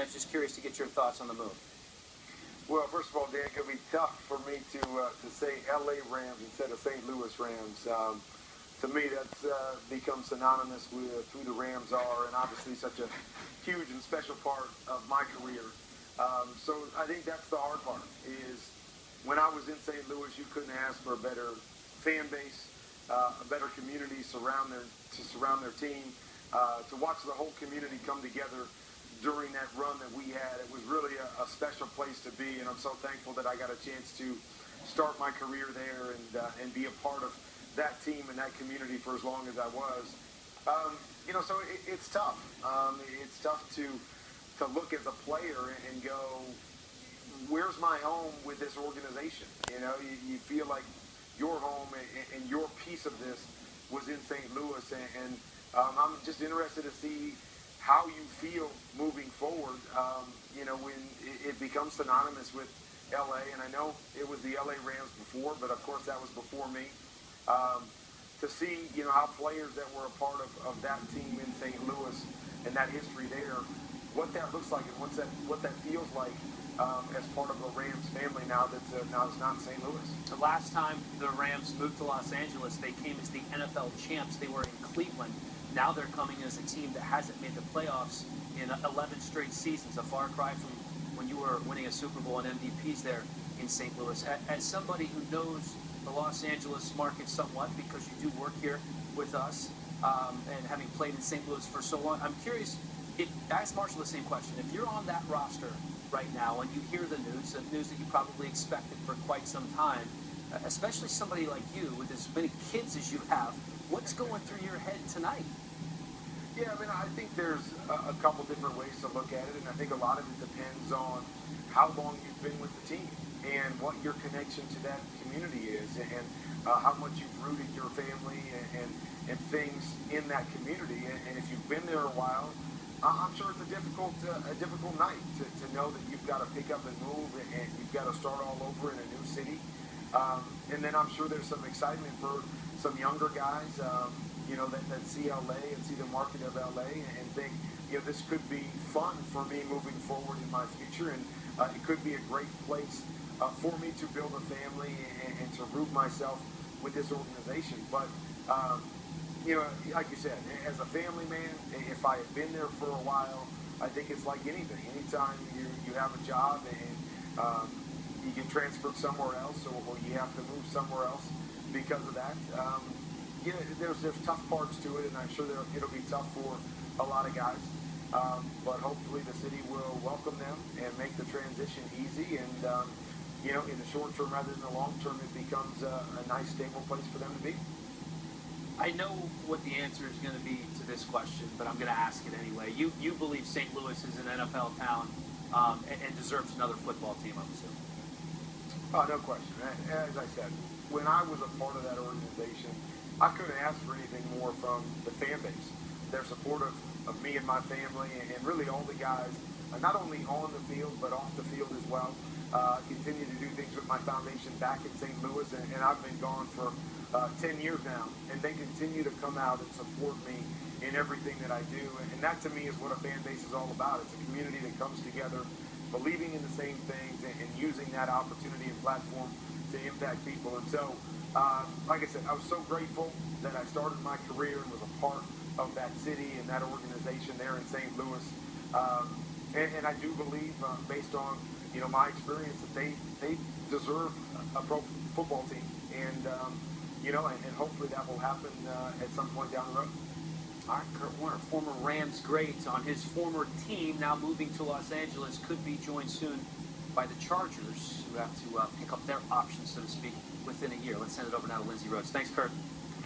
Rams. Just curious to get your thoughts on the move. Well, first of all, Dan, it's going to be tough for me to say L.A. Rams instead of St. Louis Rams. To me, that's become synonymous with who the Rams are, and obviously such a huge and special part of my career. So I think that's the hard part, is when I was in St. Louis, you couldn't ask for a better fan base, a better community to surround their team, to watch the whole community come together during that run that we had. It was really a special place to be, and I'm so thankful that I got a chance to start my career there and be a part of that team and that community for as long as I was. So it's tough. It's tough to look as a player and go, where's my home with this organization? You feel like your home and your piece of this was in St. Louis, and I'm just interested to see how you feel moving forward, when it becomes synonymous with L.A., and I know it was the L.A. Rams before, but of course that was before me. To see, how players that were a part of that team in St. Louis and that history there, what that looks like and what that feels like as part of the Rams family now that's not in St. Louis. The last time the Rams moved to Los Angeles, they came as the NFL champs. They were in Cleveland. Now they're coming as a team that hasn't made the playoffs in 11 straight seasons, a far cry from when you were winning a Super Bowl and MVPs there in St. Louis. As somebody who knows the Los Angeles market somewhat, because you do work here with us, and having played in St. Louis for so long, I'm curious, I asked Marshall the same question. If you're on that roster right now and you hear the news that you probably expected for quite some time, especially somebody like you with as many kids as you have, what's going through your head tonight? Yeah, I think there's a couple different ways to look at it, and I think a lot of it depends on how long you've been with the team and what your connection to that community is, and how much you've rooted your family and things in that community. And if you've been there a while, I'm sure it's a difficult night to know that you've got to pick up and move, and you've got to start all over in a new city. And then I'm sure there's some excitement for some younger guys, that see LA and see the market of LA and think, this could be fun for me moving forward in my future, and it could be a great place for me to build a family and to root myself with this organization. But, like you said, as a family man, if I had been there for a while, I think it's like anything. Anytime you have a job and you get transferred somewhere else, or you have to move somewhere else because of that, there's tough parts to it, and I'm sure it'll be tough for a lot of guys. But hopefully the city will welcome them and make the transition easy, and in the short term rather than the long term, it becomes a nice, stable place for them to be. I know what the answer is going to be to this question, but I'm going to ask it anyway. You believe St. Louis is an NFL town and deserves another football team, I'm assuming? Oh, no question. As I said, when I was a part of that organization, I couldn't ask for anything more from the fan base. They're supportive of me and my family, and really all the guys, not only on the field, but off the field as well. Continue to do things with my foundation back in St. Louis, and I've been gone for 10 years now, and they continue to come out and support me in everything that I do, and that to me is what a fan base is all about. It's a community that comes together, believing in the same things, and using that opportunity and platform to impact people. And so, like I said, I was so grateful that I started my career and was a part of that city and that organization there in St. Louis. And I do believe, based on my experience, that they deserve a pro football team, and and hopefully that will happen at some point down the road. All right, Kurt Warner, former Rams great on his former team, now moving to Los Angeles, could be joined soon by the Chargers, who have to pick up their options, so to speak, within a year. Let's send it over now to Lindsey Rhodes. Thanks, Kurt.